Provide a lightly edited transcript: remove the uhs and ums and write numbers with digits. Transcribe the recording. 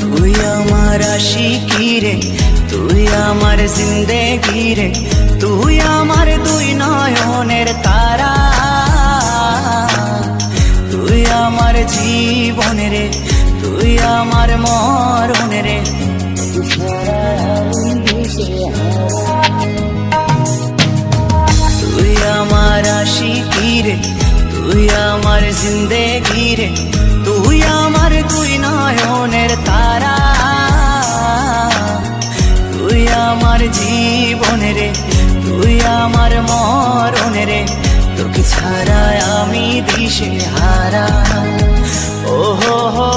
তুই আমার আশিকি রে, তুই আমার জিন্দেগি রে, তুই আমার দুই নয়নের তারা, তুই আমার জীবন রে, তুই আমার মরণ রে। তুই আমার আশিকি রে, তুই আমার জিন্দেগি রে, তুই আমার দুই নয়নের তারা, তুই আমার জীবন রে, তুই আমার মরণ রে। তোকে ছাড়া আমি দিশে হারা। ও হো হো